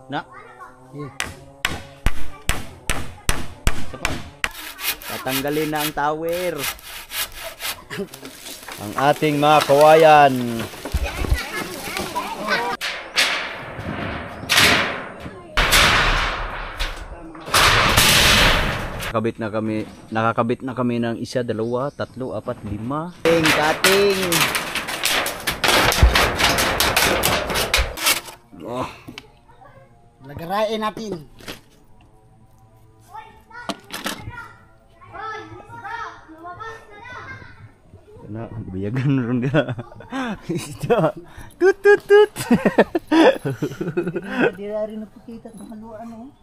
Na. Isa pa. Tatanggalin na ang tower. Ang ating mga kawayan. Nakakabit na kami ng 1, 2, 3, 4, 5. Cutting. Oh. Lagarain natin. Na, biyagan ron ka. Isda. Tut tut tut. Di rin napakita ng haluan mo.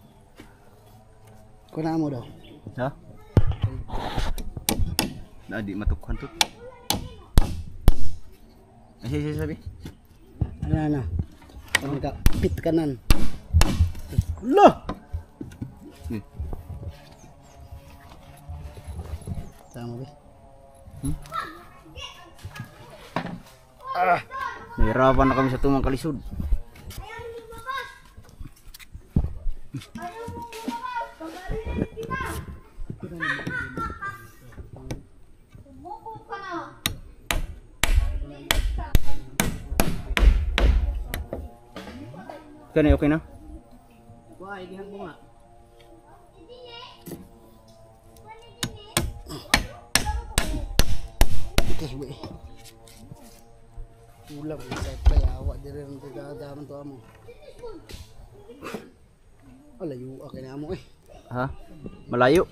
Kuna mo daw. Ha? Na di matukhan tut. Ay sabi. Ano? Ang pit kanan. Allah. Tama ba? Nahirapan na kami sa tumang kalisod. Kani okay na? Wah, ini bunga. Okay, weh. Ulam sa payawa dire ng tagadaman to amo. Alayo okay na amo eh. Ha? Malayo.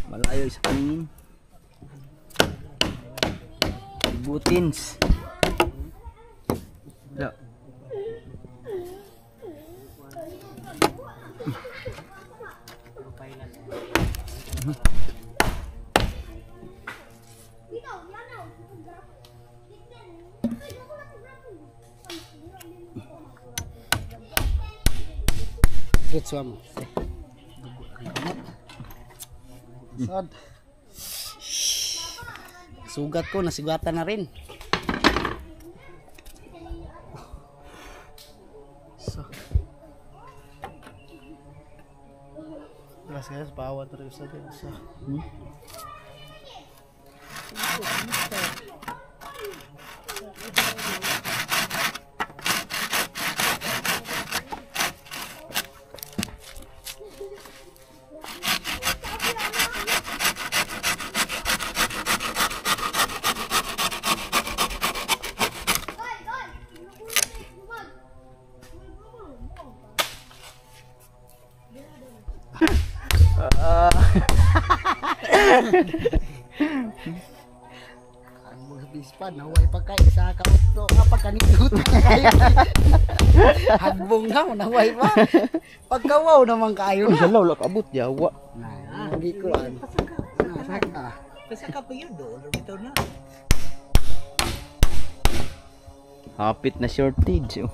Malayo sa paningin. Butins. Ya. Diretso mo. Sad. Sugat ko, nasigatan na rin. So. Terus guys, bawa terus saja. So. Ang bispan naway pagka isa ka utlo kapag kanikot hagbong na naway pa pagkawaw naman kayo na Salaw lak abot yawa. hindi ko saka Pasaka pa yun doon, bitaw na. Hapit na shortage. Oh.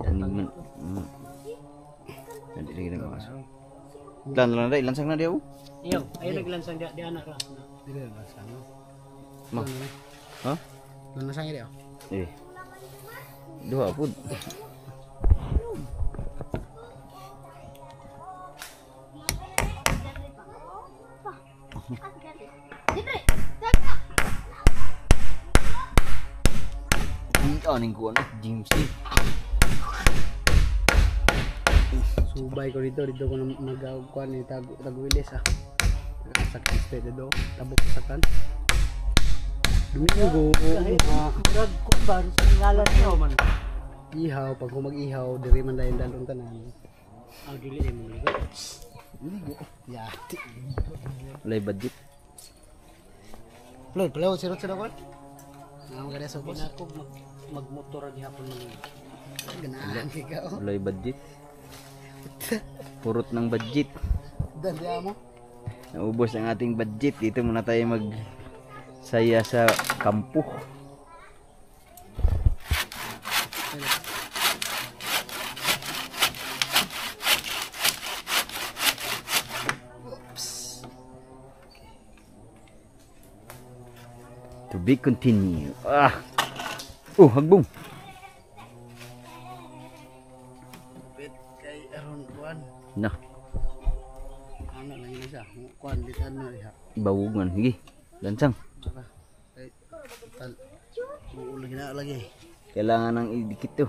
Yan naman. Hindi lagi na kaso. Lansang na dia. Iyo, ayun naglansang di anak ra. dili na sama Ma. Ha? na sang ide Eh. Dua pud. Ning kuan James ni. subay ko dito ko nagkuan ni taguilis sakit stay do tabok sakan Domingo Murag ko ba sa ngalan niyo man. ihaw pag mag-ihaw diri man dayon dalong tanan Ang dili mo ligo. yati Walay budget. Plo sirot sa dakon magada sa bos Ako magmotor gihapon man. ganahan ikaw Walay budget. Purot ng budget. dan dia mo Naubos ang ating budget. Dito muna tayo mag saya sa kampo. To be continued. Hagbong. kuan. Na, Anak lagi na siya. Kuan dito ano diha. bawugan. Sige, lansang. Ay, lagi na lagi. Kailangan nang idikit to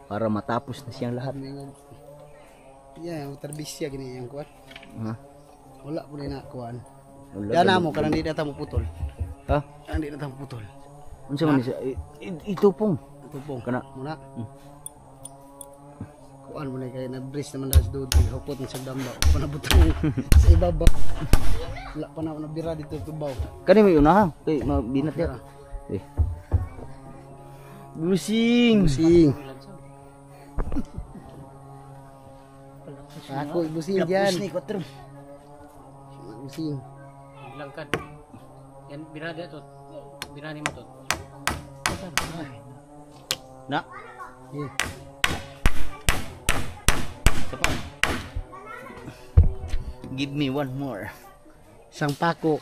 para matapos na siyang lahat. Yang terbisya gini yang kuan. Ha? Wala po na kuan. Wala Yan ba- mo kanang di na ta putol. Ha? Kanang di na ta putol. Unsa man ni siya? Ito pong. Tupong Kana. muna. Hmm. Kuan mo na kay na-brace naman das do hukot ng sagdamba. Panabutang sa ibabaw. Wala pa na nabira dito tubaw. Kani may una ha. Kay mabinat ya. Eh. Busing. Busing. Ako busing diyan. Tapos ni 4. Busing. Langkad. Yan birada to. Birani mo to. Na. Eh, Give me one more. isang pako.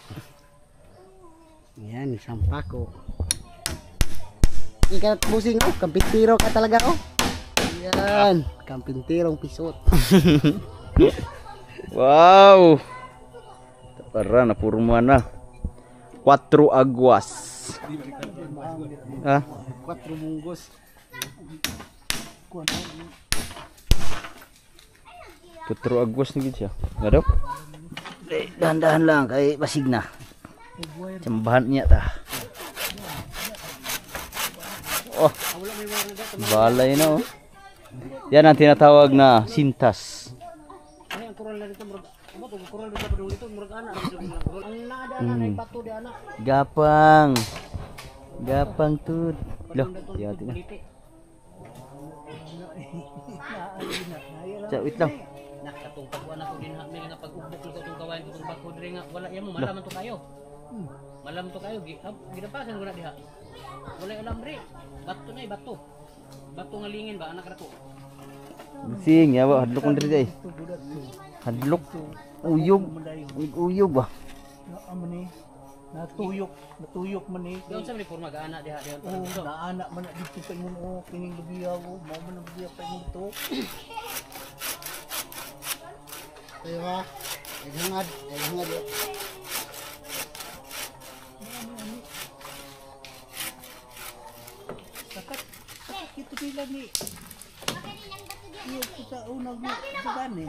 Yan, isang pako. Ikat busing oh, kampintiro ka talaga oh. Yan, kampintirong pisot. Wow. Para na purma na. 4 aguas. Ha? 4 munggos. 4 aguas na gid siya. Ngado? Dahan-dahan lang kay basig na. Tsambahan niya ta. Oh. Balay na oh. Yan ang tinatawag na sintas. Ay ang kural na dito murag. Amo to kural dito padung dito murag ana ang naada na nay bato di ana. Gapang. Gapang tud. Loh, yati na. Sa wait lang. Nakatong pagkuan ako din ha may nga pag-ubok ko tong kawayan ko tong bako dire nga wala yamo malaman to kayo. Malam to kayo gidapasan ko na diha. Wala ulam diri. Bato na bato. Bato nga lingin ba anak nako. Sing ya ba hadlok mo diri ay. Hadlok. Uyog. Uyog ba? Natuyok man ni. Dayon sa may forma gaana diha diha. Oh, naanak man na dito pa ingon oh, kining lubiya ko, mao man ang lubiya pa ingon to. Ayo ha. Hangad, hangad. Sakat ito sila ni. Iyo kita unang sa gani.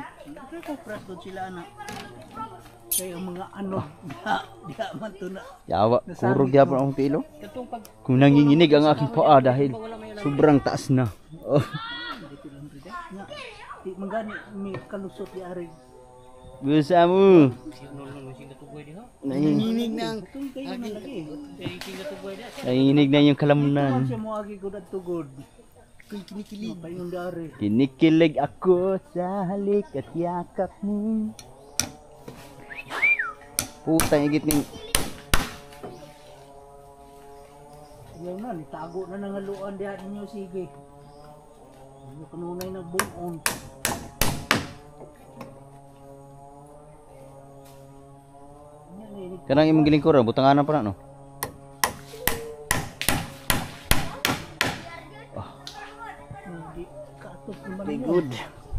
Kaya ko prato sila anak. Kaya ang mga ano, diha man to na. Yawa, kurog gyapon akong tilo. Katong pag Kung nanginginig ang aking paa dahil sobrang taas na. Oh. Dito lang rin nga. Di mangani mi kalusot di ari. Gusto mo. sinulong sing tugoy diha. Nanginginig nang Tung kayo na lagi. Kay sing tugoy diha. Nanginginig na yung Ito kalamnan. siya mo agi ko na tugod. kuy kinikili. Pa yung dari. Kinikilig ako sa halik at yakap mo. Putang igit ning Ayaw na, nitago na nangaluan diha ninyo sige. Ano kanunay nagbuon. kanang imong gilingkuran butanganan pa na no. Hindi katos naman Okay, yun. good.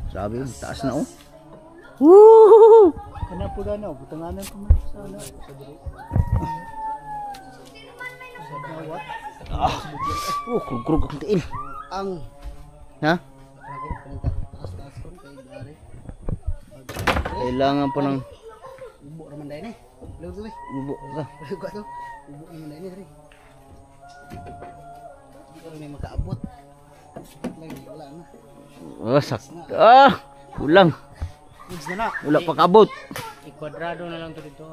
Sabi, taas na oh. Kana po na no, butanganan ko man sana. Sa dawat. Krug-krug akong tiil. Ang Ha? ako kanita taas kon kay dari. Kailangan pa ng Ubo raman dai ni. Leo tuloy. bubo ka. Ko to. Ubo raman dai ni dari. Di ko may makaabot. Lagi wala na. Oh, kulang. Next na na. Wala pa kabot. Ikwadrado na lang to dito.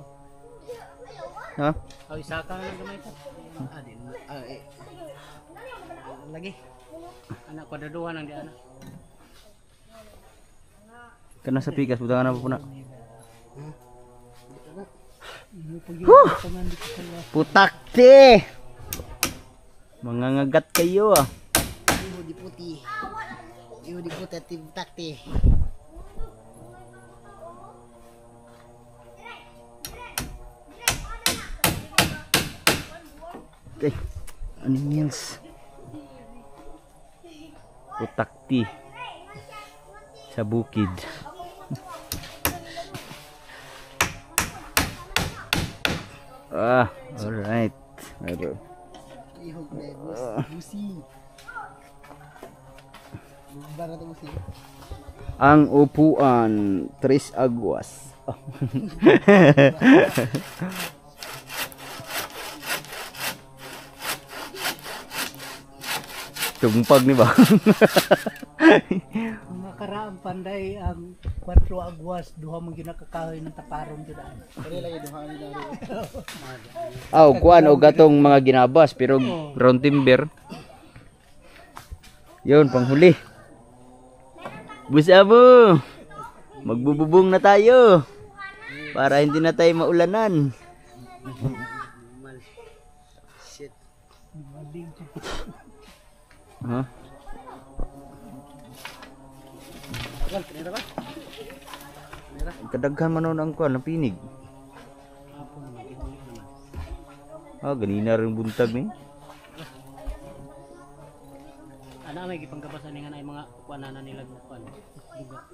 Ha? Aw isa ka na lang gamay to. Di na. Lagi. Anak kwadraduhan ang di ana. Kana sa pikas butanganan pa po na. Putak ti. Mangangagat kayo ah. Iho di puti. Iho di puti takti. Okay. Ano meals? Putak ti. sa bukid. Alright. Ihog na busi. Bara to busi. Ang upuan, 3 Aguas. Tumpag ni ba? Mga karaang panday ang 4 Aguas, duha mong ginakakahoy ng taparon dyan. Kani lagi duha ni dari. Kuan o gatong mga ginabas pero round timber. Yun, panghuli. Busabo. Magbububong na tayo. Para hindi na tayo maulanan. Shit. Huh? Kadaghan man nun ang kuan, ang pinig. Ganina rin buntag ni. Ana may gipanggabasan ni nga na mga kuanana nila kuan. Duga.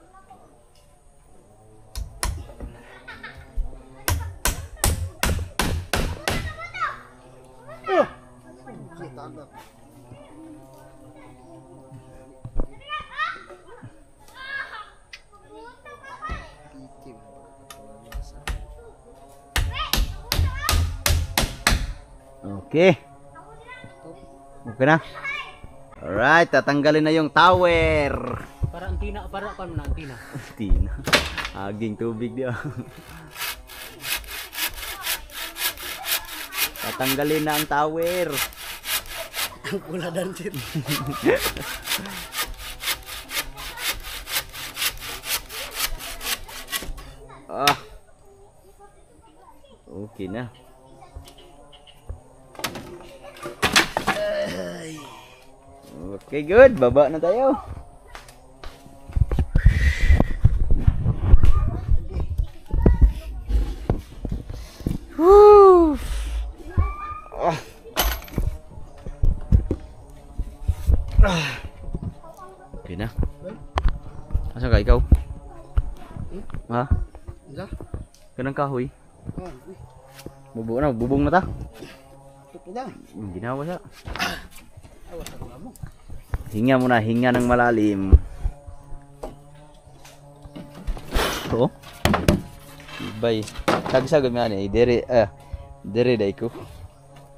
Okay. Okay na. Alright, tatanggalin na yung tower. Para antina, para kuan na antina. Tina. Aging tubig dia. Tatanggalin na ang tower. Pula dan shit. Okay na. Okay, good. Baba na tayo. Woo! Okay na. Asa ka ikaw? Ha? Ida? Kanang kahoy. Oh, Bubong na ta. tutuda. Ginawa siya. Awas ako mo. Hinga muna, hinga ng malalim. Oo. Bye. Tagsagod nga ni, dere dai ko.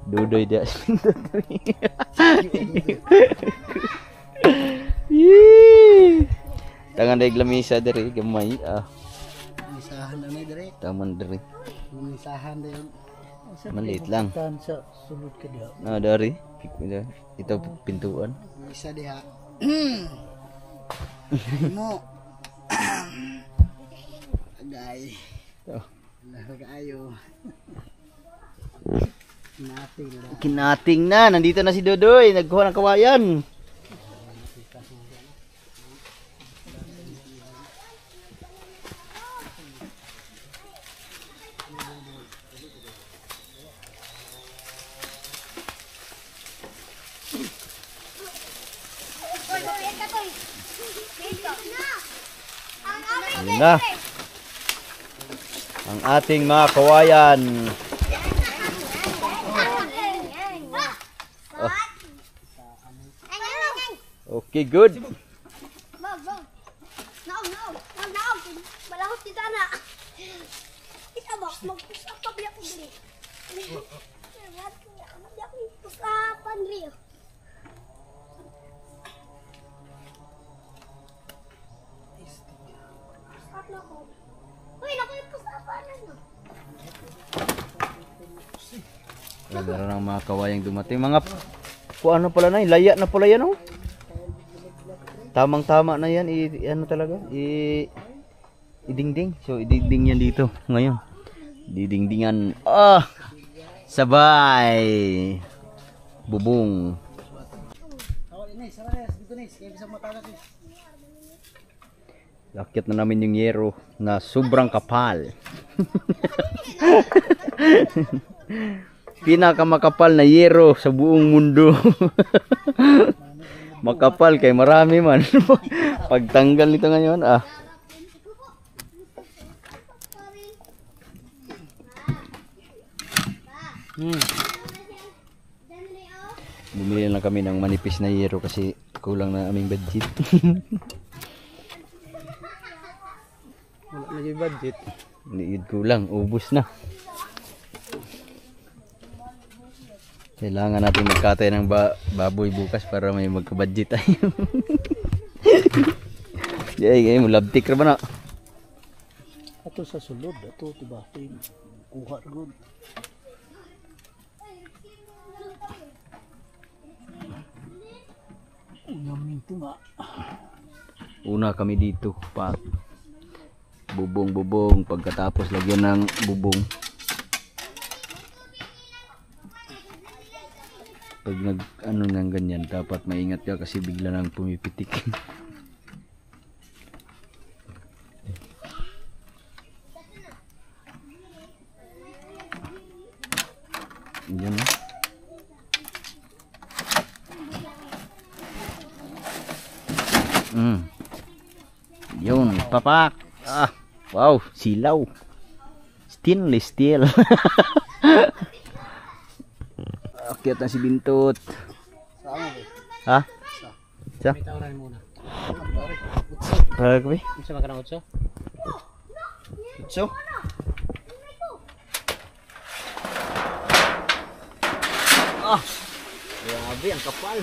Dudoy dia. Tangan dai glamisa dere, gamay. Misahan na dire. Taman dere. Misahan na yun. Maliit lang. Tan sa sulod ka diha. Dari. Ito pintuan. Isa diha. Mo. Agay. Oh. Nagaayo. Nating na. Kinating na, nandito na si Dodoy, nagkuha ng kawayan. Yun na. Ang ating mga kawayan. Okay, good. Malakot kita na. Kita ba? Mag-pusap pa biya ko dili. Biya ko pusapan rin. Pusap na ko. Uy, naku yung pusapan na. Meron ng mga kawayang dumating. Mga ano pala na, laya na pala yan oh. Tamang-tama na yan, ano talaga, idingding. So, idingding yan dito ngayon. Didingdingan. Sabay. Bubong. Lakit na namin yung yero na sobrang kapal. Pinakamakapal na yero sa buong mundo. Makapal kay marami man. Pagtanggal nito ngayon Bumili lang kami ng manipis na hero kasi kulang na aming budget. Wala na yung budget. Liid kulang, ubos na. Kailangan natin magkatay ng baboy bukas para may magka-budget tayo. Jay, mo labtik ra ba na? Ato sa sulod, ato tibatin. Kuha ron. Yamin to nga. Una kami dito pa bubong pagkatapos lagyan ng bubong. Pag nag ano nang ganyan dapat maingat ka kasi bigla nang pumipitik. Yan na. Yun, papak. Wow, silaw. Stainless steel. Akyat na si Bintot. Ha? Sa? May tawran muna. Para ko ba? Isa ba ka ng utso? So? Grabe ang kapal.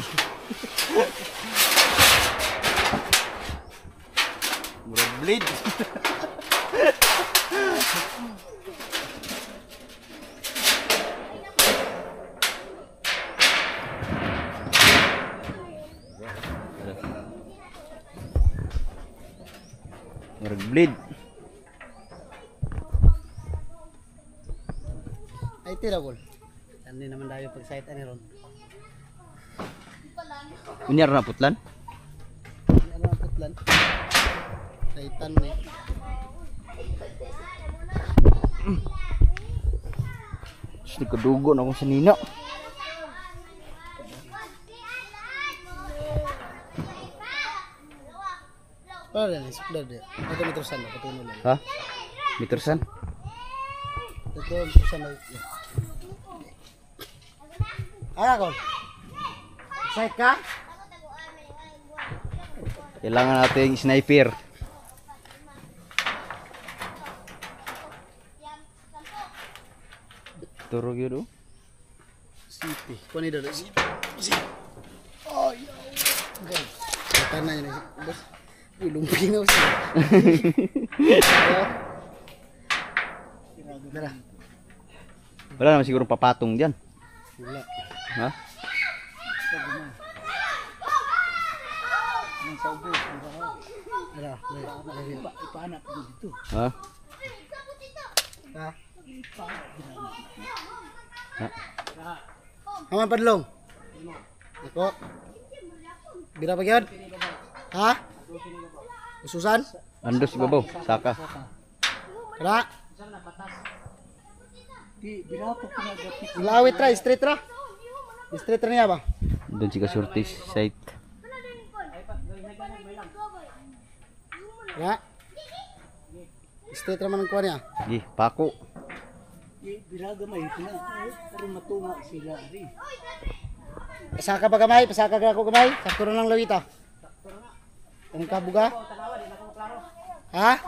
Murag blade. Murag blade. Ay tirabol. Hindi naman tayo pag-site ani ron. Unyar na putlan? Ano ang putlan? Saitan ni. Gusto ko dugo na akong sanina. Para rin, sukdad dia. Ito metrosan na, patuno lang. Ha? Metersan? Ito metrosan na. Ara ko. Site ka? Kailangan natin sniper. Turog yun o. Sipi. Kuha ni Dodo. Sipi. Oh, yo. Okay. Kata na yun. Bos. Uy, lumpingaw siya. Dara. Wala naman siguro papatong dyan. Wala. Ha? Dara. Ipanak ko dito. Ha? Ha? Ha? Haman padlong. Ako. Bira pa gyud? Ha? Ususan? Ando si Babaw. Saka. Kana? Di birato ko na gapit. Lawit ra, straight ra. Straight ra niya ba? Doon si Kasurtis site. Ya. Straight ra man ang kuha niya. Sige, pako. Di biraga may na. Pero matunga sila ri. Pasaka pa gamay, pasaka ka ako gamay. Sakto na lang lawita. Ang kabuga? Ha?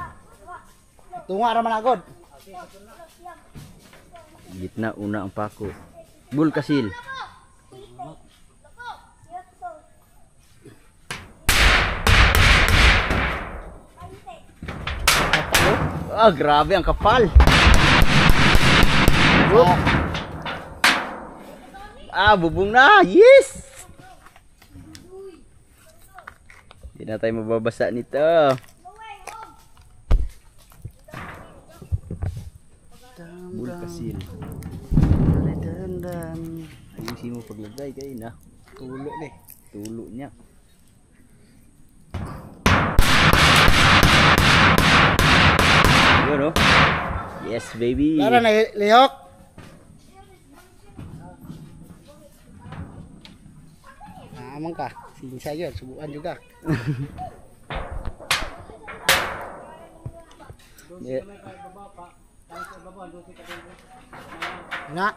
Tunga ra man agod. Gitna una ang pako. Bul kasil. Grabe ang kapal. Bubong na. Yes. Hindi na tayo mababasa nito. Bulkasil. Ayusin mo paglagay kayo na. Tulo ni. Tulo niya. Yun oh. Yes baby. Lara na lihok. Amang ka. Bisa yun, subukan juga. Yeah. Na.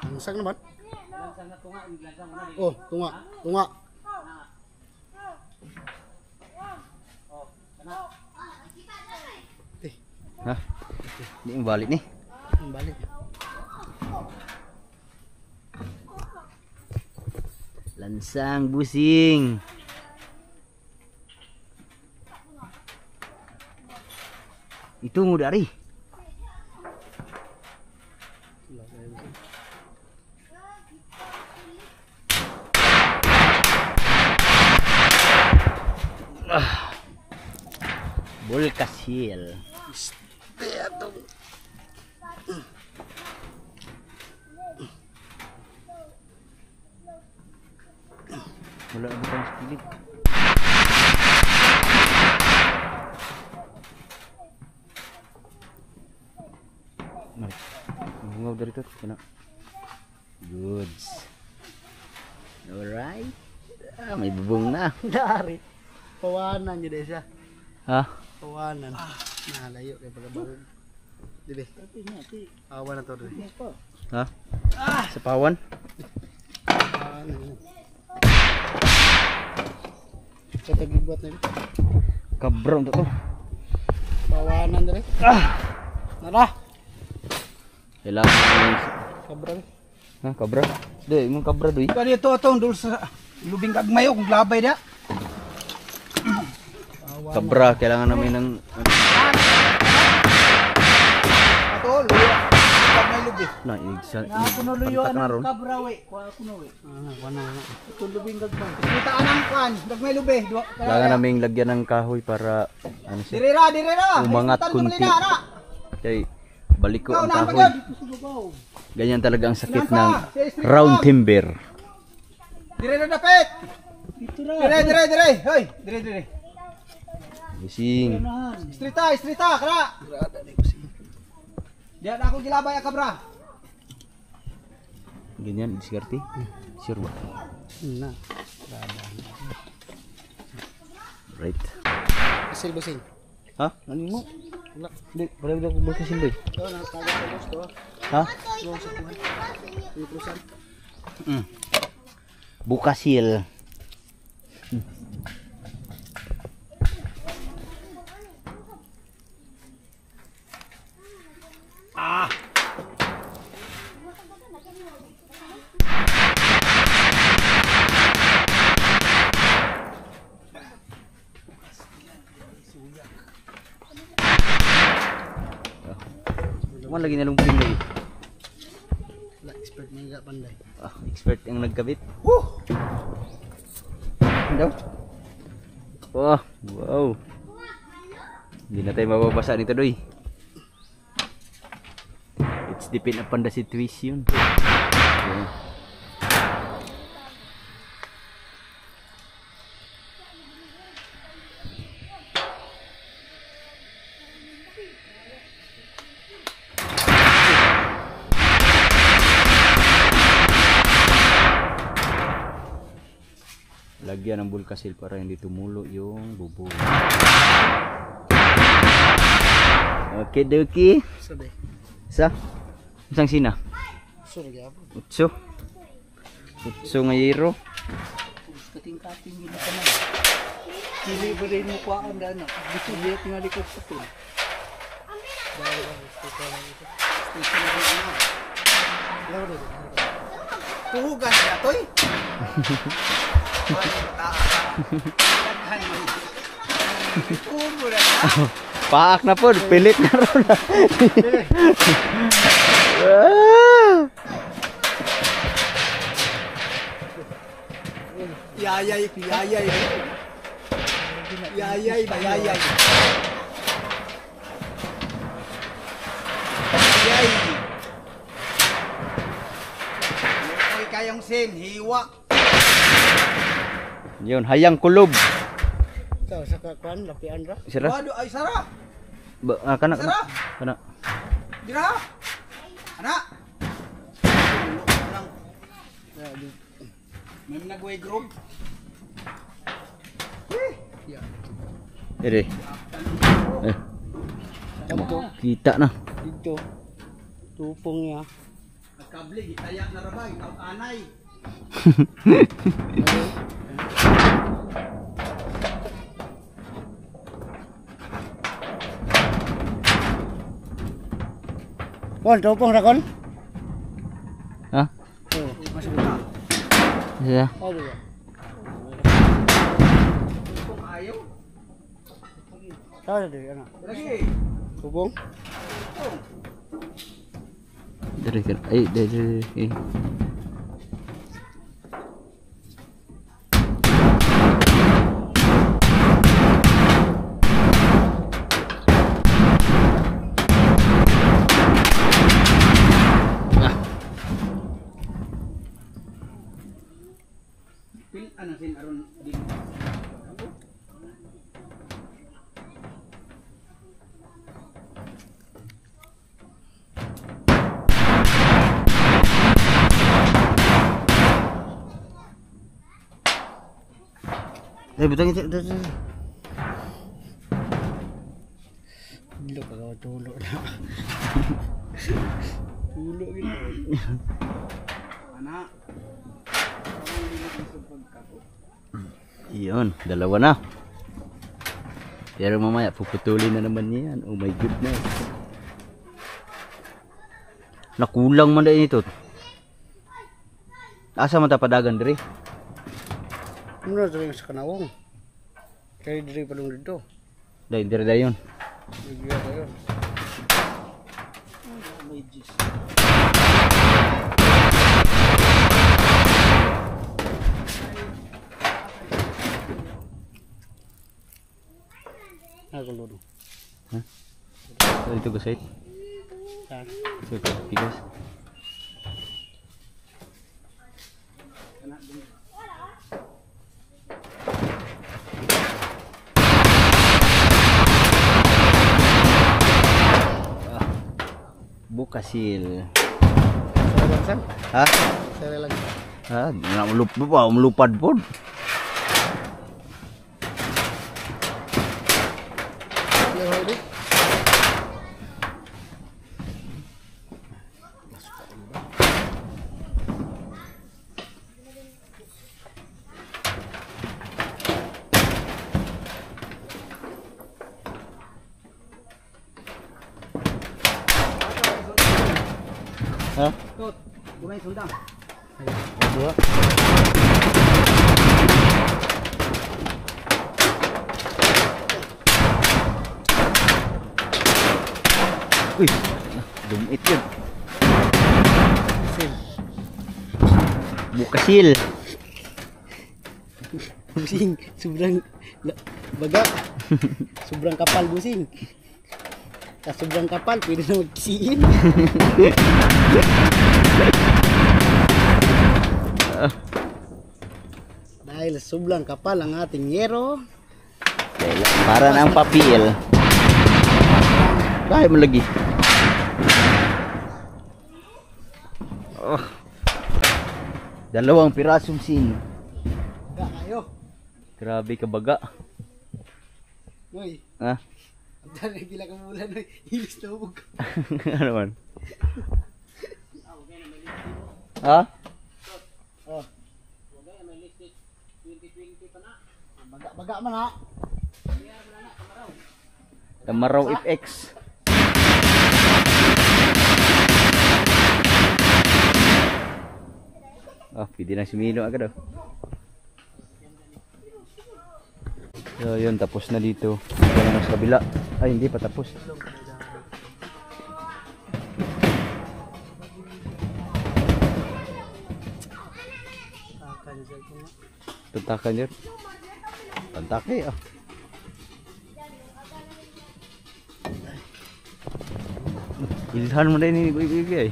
Langsang naman. Oh, tunga. Tunga. Hah? Ini yang balik nih. Balik. Lansang busing. Itu ngudari. Bol kasil. Wala na butang spilit. Mari. Bungaw dari ito. Kena. Goods. Alright. Ah, may bubong na. Dari. Pawanan yun siya. Ha? Pawanan. Nalayo kay pagkabaron. Dibe. Awan na to rin. Ha? Sa pawan? Pawanan yun. Sa tagigbuat na yun. Kabro to. Pawanan rin. Nara. Kailangan yung... Kabra. Ha? Kabra? Di, yung kabra doy. Kali ito atong dul sa lubing kagmayo kung labay dia. Kabra, kailangan namin ng... Ato luyo. Kagmay lubi. Na, Kuno luyo pantak na ron. anang kabra we. Kuno we. Wana. Ito lubing kagmay. Kita anang kwan, kagmay lubi. Kailangan namin lagyan ng kahoy para... Ano siya? Dirira. Umangat kunti. Kaya balik ko ang kahoy. Ganyan talaga ang sakit ng round timber. Dire dapet. Dire. Hoy, dire. Busing. Istrita, kara. Diyan ako gilabay kabra. Ganyan, diskarte. Sure ba? Na. Right. Asil busing. Ha? Ano mo? Wala. Hindi, wala ko butasin doy. Ito, nakatagal ko gusto. Ha? Doon sa kuhan. Ipusan. Bukasil. Kuman lagi nalumping lagi. Wala, expert na nga panday. Ah, expert yang nagkabit. Woo! Daw. Oh, wow. Hindi na tayo mababasa nito, doy. It's depend upon the situation. Okay. Lagyan ng bulkasil para hindi tumulo yung bubong. Okay, doki. Sabi. Sa? Isang sina? Sure, gyapon. Utso. Utso nga yero. Kating-kating gina ka na. Dili ba rin mo kuhaan daan na. Gusto biyat nga likod sa tun. Tuhugan siya, toy. Paak na po, pilit na ron. Yayay. Yayay. May kayang sin, hiwa. Yun, hayang kulob. Ikaw, sa kakuan, lapian ra. Sira? Waduh, ay Sarah. Kana. Sira? Kana. Dira. Anak. May nagway group. Ere. Kita na. Dito. Tupong niya. Nagkable, gitaya na rabay, anay. Kon, tupong ra kon. Ha? Oh, masuk na. Iya. Oh, diba? Tupong ayaw. Tara dito, ano? Lagi. Tupong? Dari kan. Dari. Pil ano sin aron di. Butang itu. Dilo ka tulo na. Tulo gitu. Anak. Iyon, dalawa na. Pero mamaya puputulin na naman yan. Oh my goodness. Nakulang man din ito. Asa man ta padagan diri? Ano na rin sa kanawang? Kaya diri pa lang dito. Dai diri dayon. Bigyan tayo. May jis. Ako loro. Dito ko site. Saan? So pigas. Bukasil. Saan lang saan? Ha? Saan lang. Ha, melupad pun. Yang ini? Ha? Tot, gumay sundang. Dua. Uy, dumit yun. Bukasil. Busing, sobrang baga. Sobrang kapal busing. Sobrang kapal, pwede na magkisiin. Dahil sobrang kapal ang ating yero. Para ng papel. Kaya mo lagi. Oh. Dalawang pirasong sin. Baga kayo. Grabe ka baga. Uy, Ha? ang dami gila ka mulan. Hilis na hubog. Ano man? Ha? Oh. Baga man ha. Tamaraw FX. Oh, pwede na sumino agad oh. So yun, tapos na dito. Ito na sa kabila. Ay, hindi pa tapos. Tuntakan yun. Pantake ah. Ilhan mo din ini ibigay.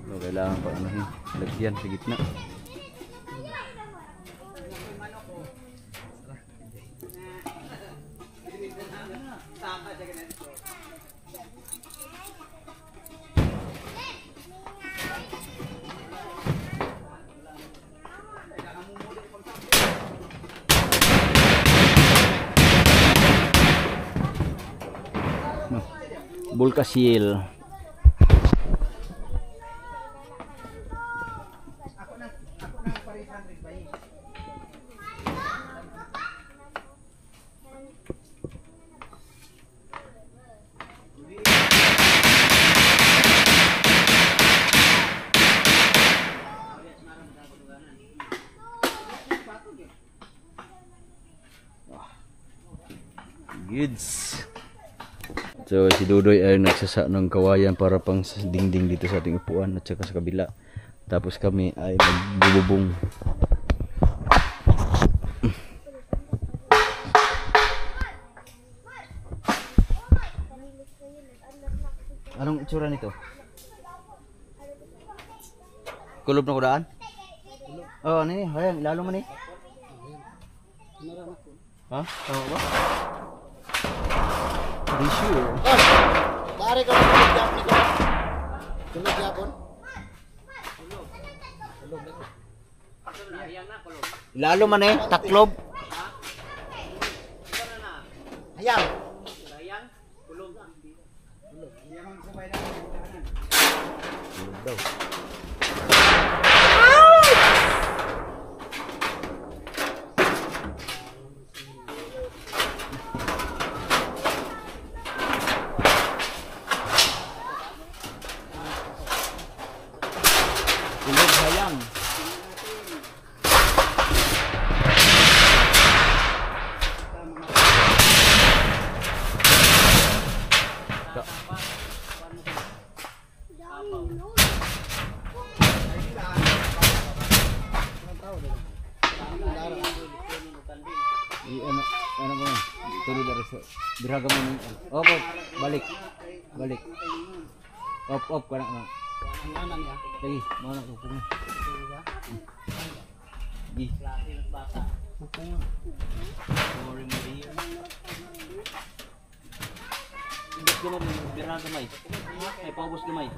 So, kailangan pa ano lagyan sa gitna. Bulkasil. Goods. So si Dudoy ay nagsasa ng kawayan para pang dingding dito sa ating upuan at saka sa kabila. Tapos kami ay magbububong. Anong itsura nito? Kulob na kudaan? Oh, ano ni? Hayang, lalo mo ni? Ha? Tama ba? Are you sure? Dari ka tulog yapon ko. Tulog yapon. Lalo man eh, taklob. Hayang. Daw. Tulog hayang. Ano mo? Tulog dari sa biraga mo. Op, balik. Balik. Op, kana na. Lagi, mana ko pun. Di. Pupung. Sorry Maria. Hindi ko mo biraga gamay. Ay paubos gamay.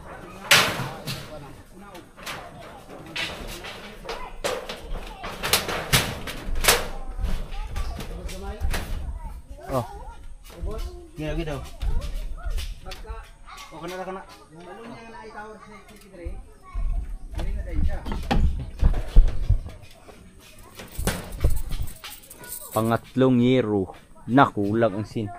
Oh. Gila gitu. Oh, kena. Pangatlong yero. Nakulang ang sin.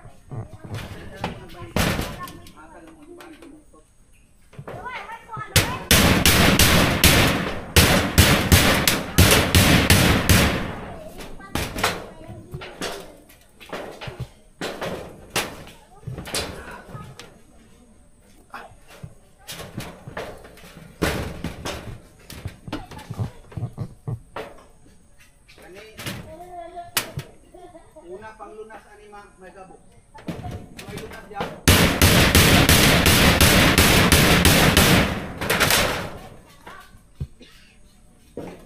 Una panglunas anima may gabo. May lunas diya.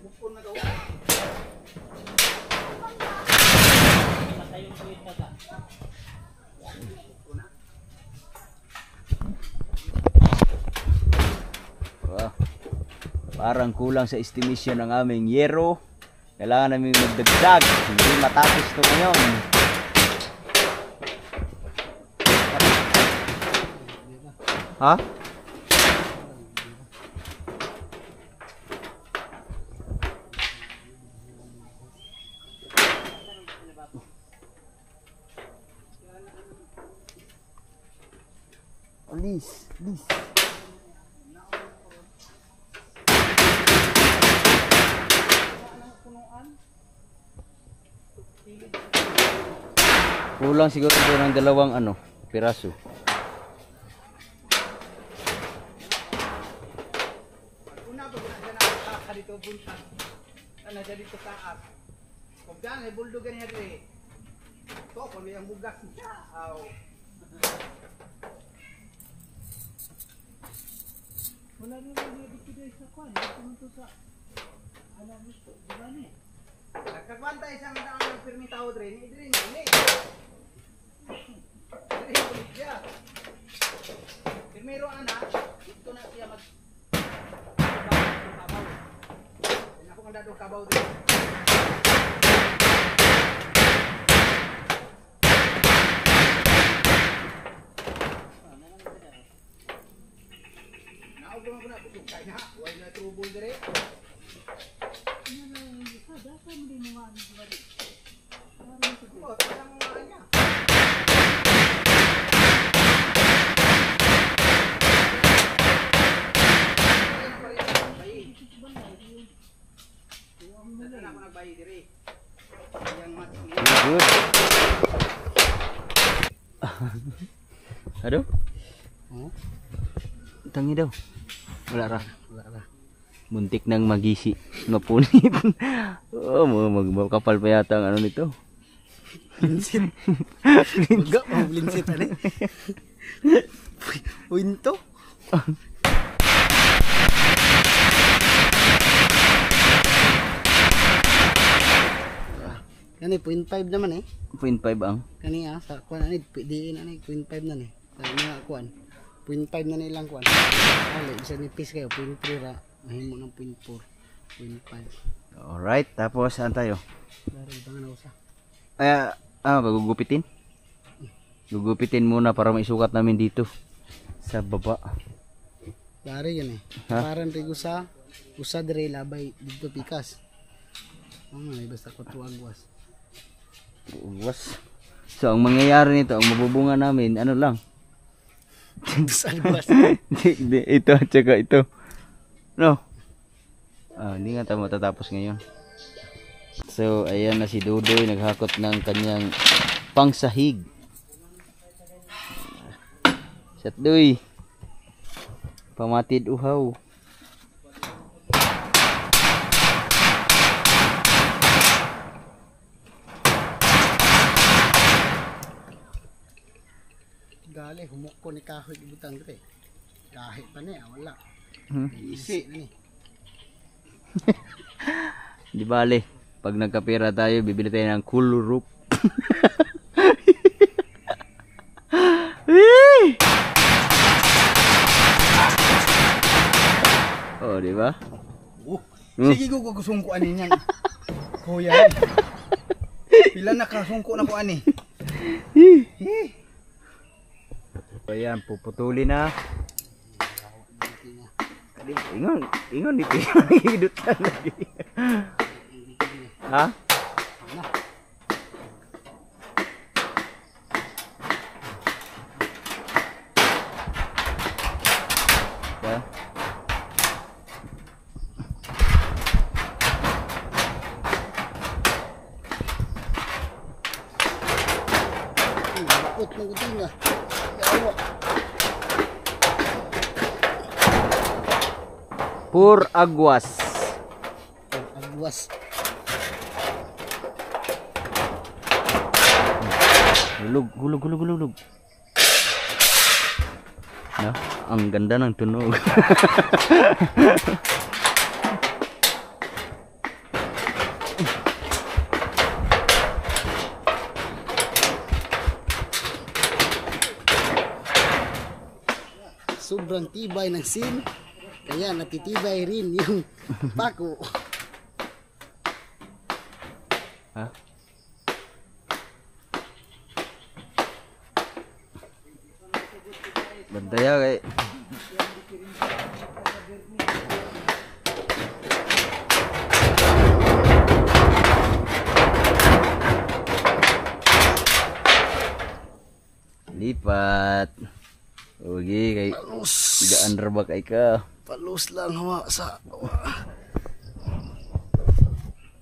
Bukon na daw. Matayong tuwid pa ka. Wow. Parang kulang sa estimation ng aming yero. Kailangan namin magdagdag. Hindi matapos ito ngayon. Ha? Please. Kulang siguro ito ng dalawang piraso. Una ba na dito buntas. Ana dito taas. Kung dyan ay buldogan niya diri. To ko yang bugas niya. Aw. Wala na dito sa kwan. Ito sa alam mo ito. Diba ni? Nagkagwanta isang daan ng pirmi tao diri. Diri ni. Diri ulit siya. Primero anak, dito na siya mag kabaw. Ako kang dadong kabaw diri. Good. Aduh. Tangi daw. Wala ra. Muntik nang magisi, mapunit. Oh, magkapal pa yata ang ano nito. Linsit. Enggak mau linsit ani. Winto. Kani 0.5 naman eh. 0.5 ang. Kani sa kuan ani diin ani 0.5 na ni. Sa mga kuan. 0.5 na nilang kuan. Ali bisa nipis kayo 0.3 ra. Mahimo ng 0.4. 0.5. Alright, tapos saan tayo? Dari bangan usa. Gugupitin? Gugupitin muna para maisukat namin dito sa baba. Dari yan eh. Ha? Parang rigo sa usa dire labay dito pikas. Ay basta ko tuagwas. Was. So ang mangyayari nito, ang mabubunga namin, ano lang? Sa agwas. Ito at saka ito. No? Hindi nga tayo matatapos ngayon. So ayan na si Dudoy, naghakot ng kanyang pangsahig. Satdoy. Pamatid uhaw. Gali humukko ni kahoy ibutang dire. Kahit pa ni wala. Isi. Ani. Di bale, pag nagkapira tayo, bibili tayo ng cool roof. Oh, di ba? Sige ko gusungko ani niyan. Kuya. Pila na kasungko na ko ani. Ayan, puputuli na. Ingon dito. Hidutan lagi. Ha? Ya. Bakit ng gutinga? Yawa. Pur Aguas. Agwas. Gulog. No, ang ganda ng tunog. Sobrang tibay ng sin. Kaya natitibay rin yung pako. Ha? Bantaya kay. Lipat. Oke kay tidak underbak ay ka. Palus lang hawa sa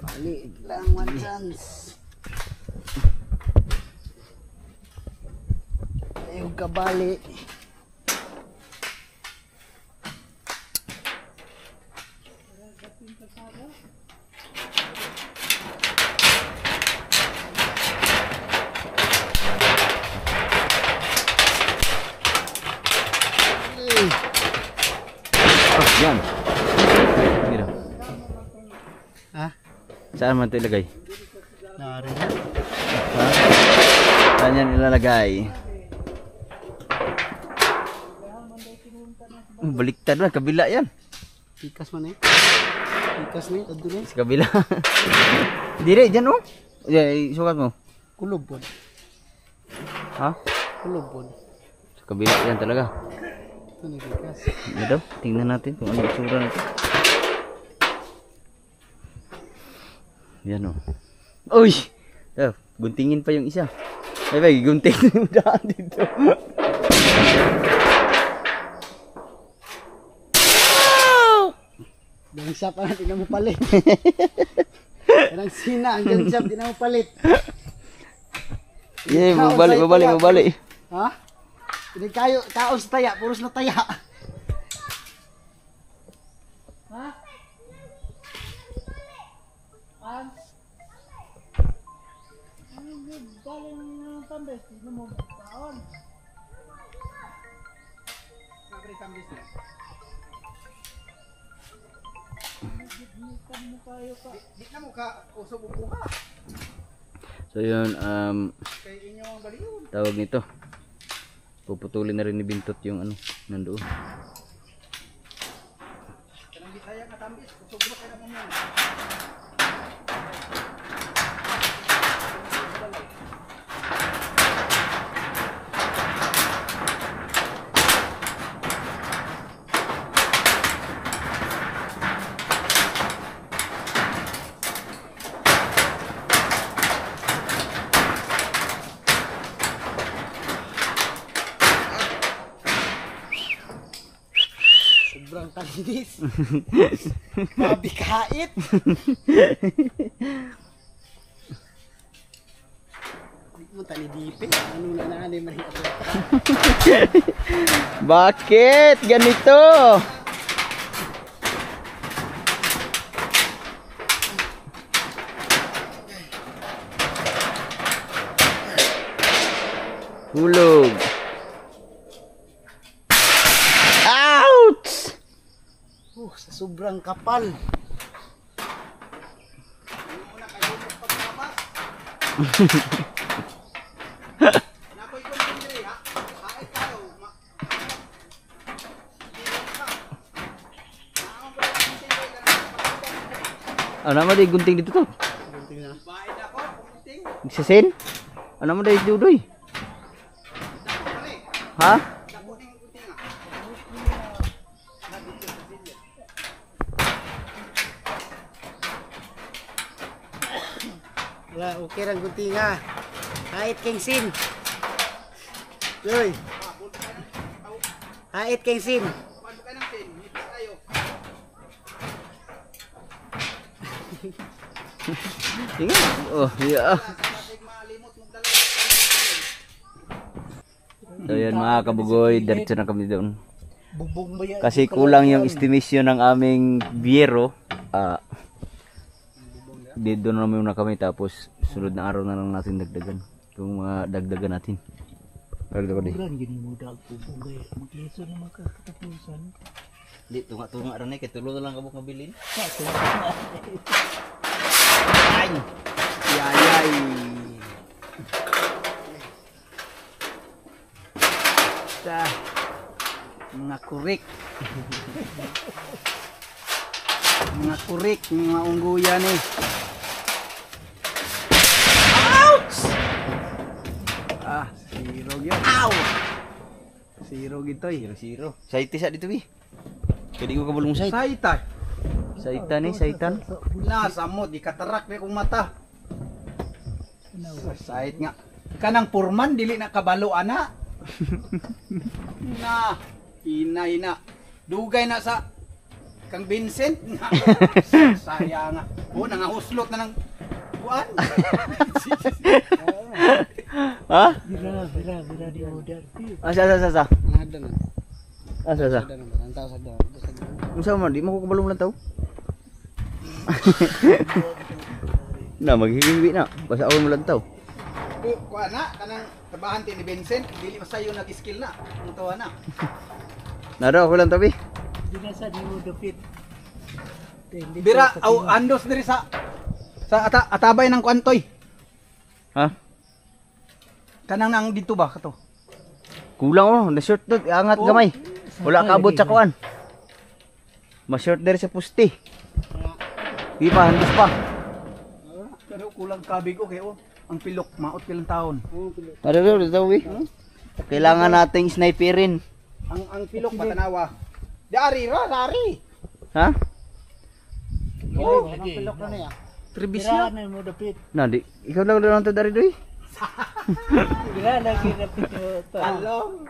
balik lang one chance. Ayaw ka balik. Oh, yan. Mira. Ha? Saan man ito ilagay? Nari. Ha? Saan yan ilalagay? Baliktad man, kabila yan. Pikas man eh. Pikas ni adto ni. Sa kabila. Dire, dyan oh. Sukat mo. Kulob pod. Ha? Kulob pod. Sa kabila yan talaga. Ano daw? Tingnan natin kung ano itsura nito. Yan o. Uy! Guntingin pa yung isa. Ay, guntingin yung daan dito. Gansap pa natin na mo palit. Kanang sina, ang gansap, di na mo palit. Yeah, mabalik. Ha? Hindi kayo, kaon sa taya, puros na taya. Ha? Galing tambes, hindi mo kaon. Sabi tambes na. Di na mo ka usog buka. So yun, Kay inyo ang baliyon. tawag nito. Puputulin na rin ni Bintot yung ano, nandoon. Kanang bisaya ka tambes, usog mo kay na mo yan. Sobrang kalinis. Mabikait. Hindi mo talidipe. Ano na nanay mahiya ko. Bakit? Ganito! Hulog. Ouch! Sa sobrang kapal. Ano naman day gunting dito to? Nagsisin? Ano naman day dudoy? Ha? Wala, okay lang guntinga. Hait keng sin. Yoy. Hait keng sin. Tingnan. Oh, yeah. So yan mga kabugoy, diretso na kami doon. Bubong ba yan? Kasi kulang yung estimation ng aming biyero. Doon na muna kami tapos sunod na araw na lang natin dagdagan. Yung mga dagdagan natin. Pero ko di. Kurang gini mo dag bubong gaya. Mag-leso naman ka katapusan. Di tunga-tunga ron kay tulo na lang kabuk mabilin. Ay! Yayay! Sa mga kurik. Mga kurik, mga ungguyan eh. Ouch! Sirog yun. Ow! Sirog ito eh. Zero. Saiti sa dito bi. Kadi ko kabulong sait. Saita. Saitan ni saitan. Nasa mo, di katarak na kong mata. Sait nga. Kanang purman, dili na kabalo ana. Na, hina. Dugay na sa kang Vincent. Sayang nga. O, nangahuslot na ng buwan. Ha? Bira di order. Asa. Nada na. Asa. Nada na. Nantaw sa daw. Unsa man di mo ko kabulong lang taw. Na maghihiwi na. Basta awon mo lang taw. Kuha na, kanang trabahan ni Vincent, dili masayo nag-skill na. Ang tawa na. Naro ako lang tabi. Di na sa di order fit. Bira, andos diri sa atabay ng kwantoy. Ha? Kanang nang dito ba kato? Kulang oh, na short dot angat Oh. gamay. Wala ka abot sa kuan. Ma-short dere sa pusti. Di pa handos pa. Pero kulang kabig okay oh. Ang pilok maot kilang taon. Naro taw wi. Kailangan nating sniperin. Ang pilok patanawa. Di ari ra, ari. Ha? Oh, ang pilok na niya. Trebisyo. na mo dapit. Na di ikaw lang to dari doy. Dira lagi dapit to. Along.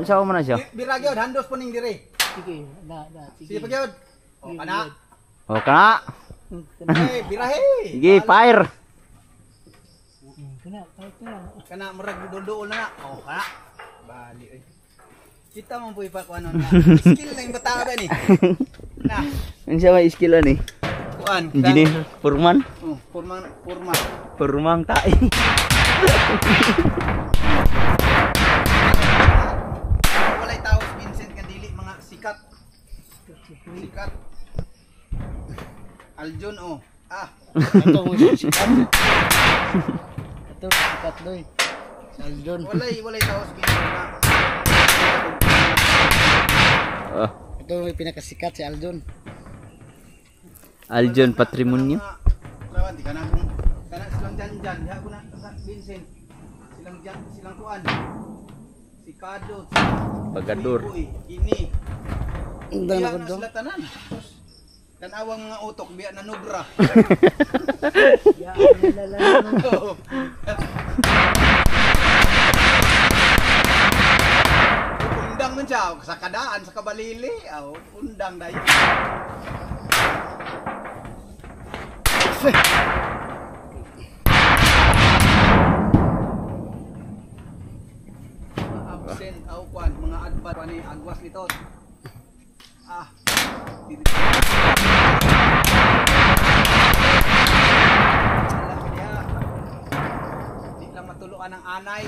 Sa man na siya. Biragyod handos po ning dire. Sige, na. Sige pagyod. O kana. O kana. Eh, birahe. Sige, fire. Kana murag dol-dol na. O kana. Bali oy. Kita mo po ipakuan na. Skill na yung bata ba ni. Na. Ano siya may skill ani? Kuan. Engineer, Purman. Oh, purma. Purmang tai. Walay taos Vincent kan dili mga sikat. Sikat. Aljun oh. Ah, Ito mo sikat. Ito sikat doy. Saldon. walay taos Vincent na. Oh, Ito may pinakasikat si Aldon. Aljon Patrimonio. Lawan di kana silang janjan, ya ko na sa Vincent. Silang kuan. Si Kadot. Pagador. Ini. Undang Iya na na ko sila tanan. Tanawang mga utok biya na nubra. Ya, lalala. Undang man siya sa kadaan sa kabalili. Oh, undang dayo. Mga absent aw kwan, mga adbat pa ni agwas nito. Ah. Alam niya. Di lang matuluan ng anay.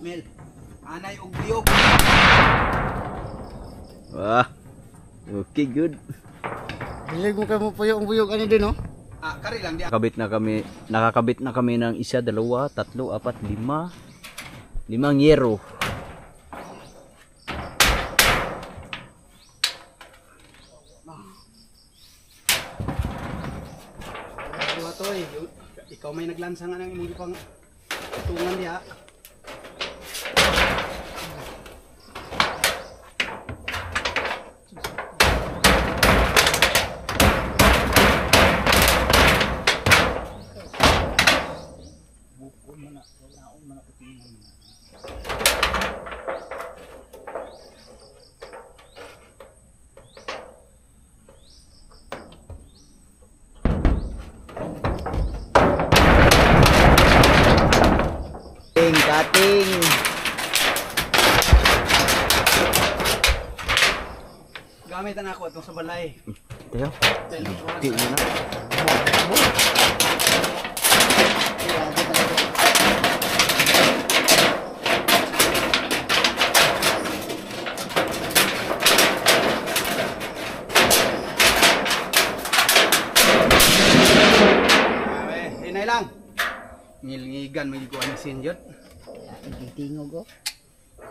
Mel, anay og biyog. Wah. Okay, good. Bilig mo kayo buyog ano din, no? Ah, kari lang di. Nakakabit na kami ng 1, 2, 3, 4, 5. 5 yero. Diba to eh, ikaw may naglansa nga ng imong pang tungan diha. Cutting. Gamit na ako itong sa balay. Tayo. Di mo na. Hinay lang. Ngilngigan may ko ang sinjot. Tingog ko.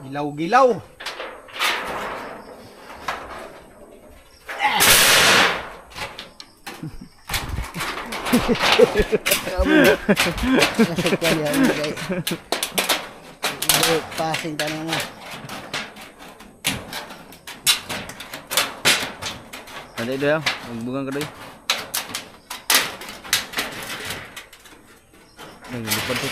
Gilaw-gilaw. Nasag ka niya, guys. Passing tanong nga. Ano ito ya? Magbugang ka doy. Ay, lipad to.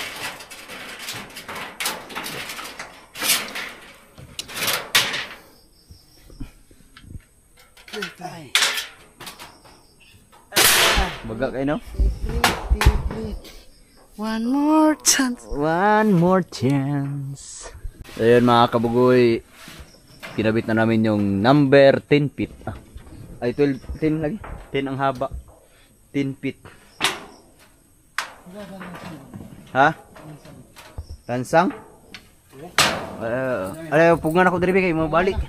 Baga kayo no? One more chance. One more chance. Ayun mga kabugoy, kinabit na namin yung number 10 feet. Ay 12, 10 lagi. 10 ang haba. 10 feet. Ha? Lansang? Ay, pugan ako diri kay mo balik.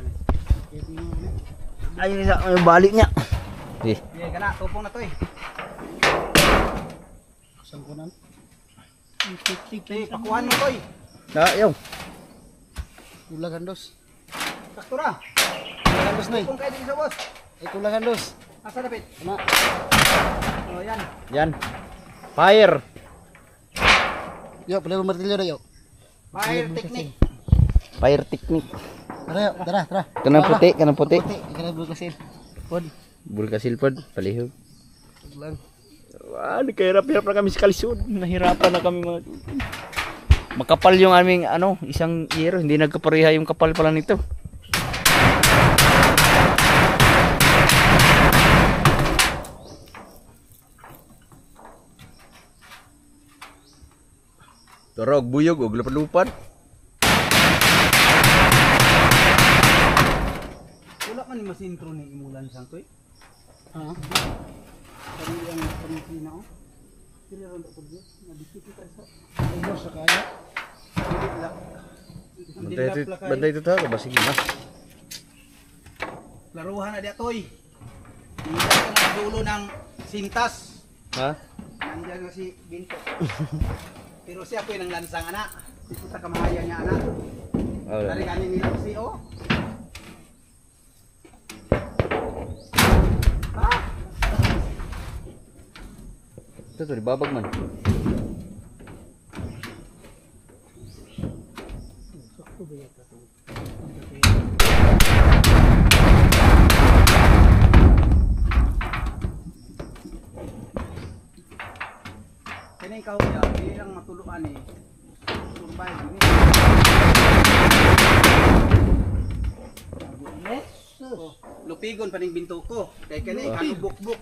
Ayun isa yung balik niya. Eh, Ye kana tupong na to eh. Sangkunan. Eh, pakuhan mo to eh. na yo. Ulagan dos. Sakto ra. dos na eh. Kung kayo din sa boss. Kulangan dos. Asa dapat? Tama. Oh, yan. Yan. Fire. Yo, pala martilyo na yo. Fire technique. Fire technique. Tara yo, tara. Kanang puti, kanang puti. Kanang bulkasil. Pod. Bulkasil pod, palihog. Lang. Wah, kahirap-hirap na kami sa kalisod. Nahirapan na kami mga... Makapal yung aming isang yero. Hindi nagkapareha yung kapal pala nito. Torog, buyog, og lupad-lupad. Wala man ni masintro ni imulan sang toy. Ha? Kani ang pamilya oh. Sila ron ko di. Nabisiki ka sa. Ayos sa kaya. Bantay ito tayo, basig na. Laruhan na dia toy. Hindi ka na dulo ng sintas. Ha? Nandiyan na si Binto. Pero siya po yung lansang anak. Puta kamahaya niya anak. Dari kani nila si O. Ito to, babag man. Kini ikaw ya, di lang matuluan ni. Survive ni. Oh, lupigon pa ning binto ko. Kay kani kanubok-bok.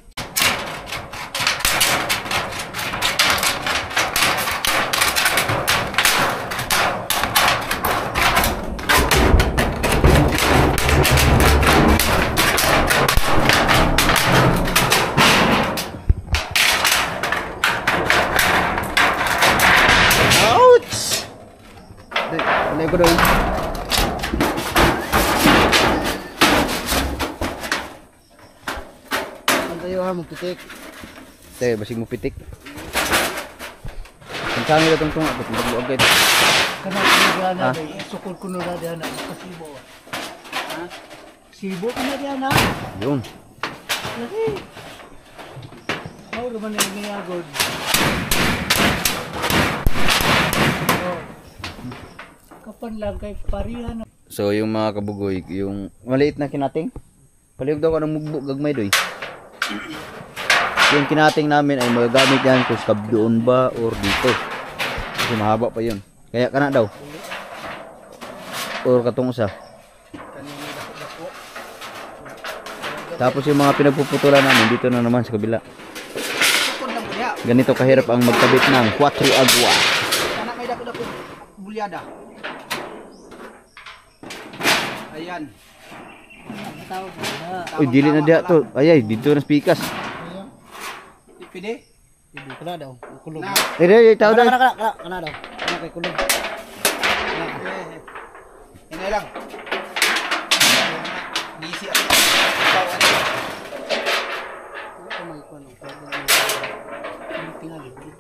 Alay ko daw. Antayo ha mo pitik. Te, basig mo pitik. Ang kami na itong tunga, ba't magluag kayo? Kana Ha? na sukol kuno na diyan na pasibo. Ha? Sibo na diyan na. Yun. Lagi. How naman ang niyagod? Kapan lang kay parihan. So yung mga kabugoy, yung maliit na kinating, palihog daw ka ng mugbo, gagmay doy. Yung kinating namin ay magagamit yan kung sa doon ba or dito. Kasi mahaba pa yun. Kaya kana daw. Or katong usa. Tapos yung mga pinagpuputulan namin dito na naman sa kabila. Sukol lang diha. Ganito kahirap ang magkabit ng 4 agua. Kana kay dako-dako bulyada. Ayan. Tawag na. Uy, dili na diha to. Ay, dito na spikas. Pide. Hindi kana daw. Kulog. Na. Tao daw. Kana daw. Kana kay kulog. Ini lang. Ngisi ako. Ano may kuno. Tingnan dito.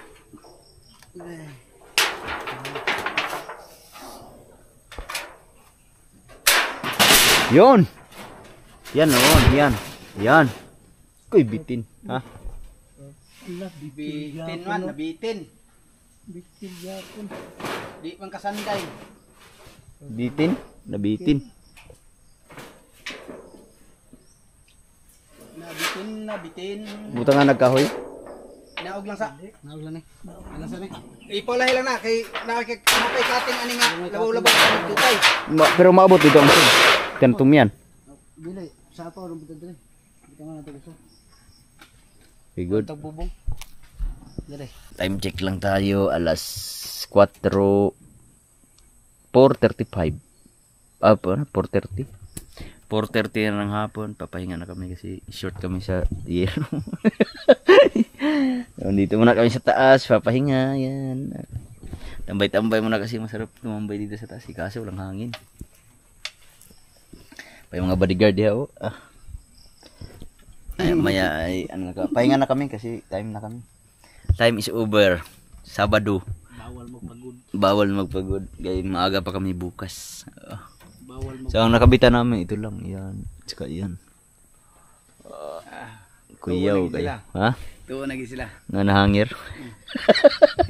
Yun. Yan oh, yan. Yan. Kuy bitin, ha? Bitin man, nabitin. Bitin yapon. Di man kasanday. Bitin, nabitin. Nabitin. Buta nga nagkahoy. Naog lang sa. Naulan ni. Alasan ni. Ipolahi lang na kay nakikay kating ani nga labaw-labaw sa tutay. Pero maabot dito ang sun. Tentum yan. Dili, sa pa ron buta dire. Kita man nato gusto. Okay, good. Tagbubong. Dire. Time check lang tayo. Alas 4:45. Ah, 4:30. 4:30 na ng hapon. Papahinga na kami kasi short kami sa yero. Dito muna kami sa taas. Papahinga. Yan. Tambay-tambay muna kasi masarap tumambay dito sa taas. Kaso walang hangin. Pa yung mga bodyguard diha oh. Ay, maya ay ano na pahinga na kami kasi time na kami. Time is over. Sabado. Bawal magpagod. Gaya maaga pa kami bukas. Bawal So ang nakabitan namin ito lang. Yan. Tsaka yan. Kuyaw lagi kayo. sila. Ha? Tuwa lagi sila. Nga nahangir.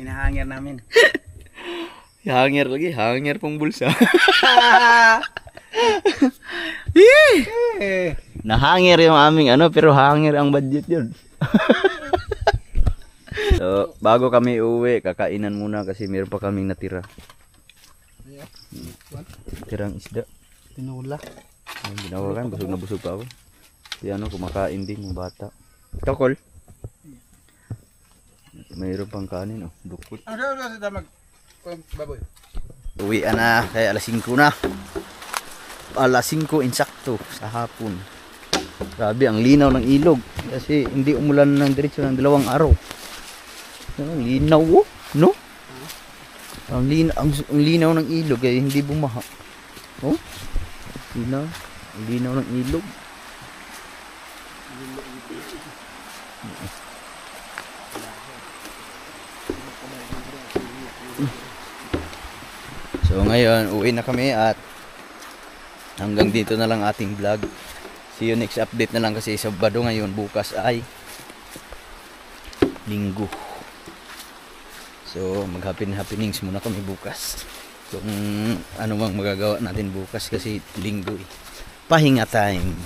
Hinahangir namin. Hangir lagi. Hangir pong bulsa. Nahangir yung aming ano, pero hangir ang budget yun. So, bago kami uwi, kakainan muna kasi meron pa kaming natira. Tirang isda. Tinula. Ginawa kan, busog na busog pa ako. Si ano, kumakain din yung bata. Tokol. Mayroon pang kanin, oh. Dukot. Ano sa damag? Baboy. Uwi na, kaya alas 5 na. Alas 5 insakto sa hapon. Grabe, ang linaw ng ilog. Kasi hindi umulan ng diretso ng 2 araw. Ang linaw, oh. No? Ang linaw ng ilog ay hindi bumaha. Oh? Linaw. Ang linaw ng ilog. So ngayon, uwi na kami at hanggang dito na lang ating vlog. See you next update na lang kasi Sabado ngayon, bukas ay Linggo. So mag-happenings muna kami bukas. Kung ano mang magagawa natin bukas kasi Linggo eh. Pahinga time.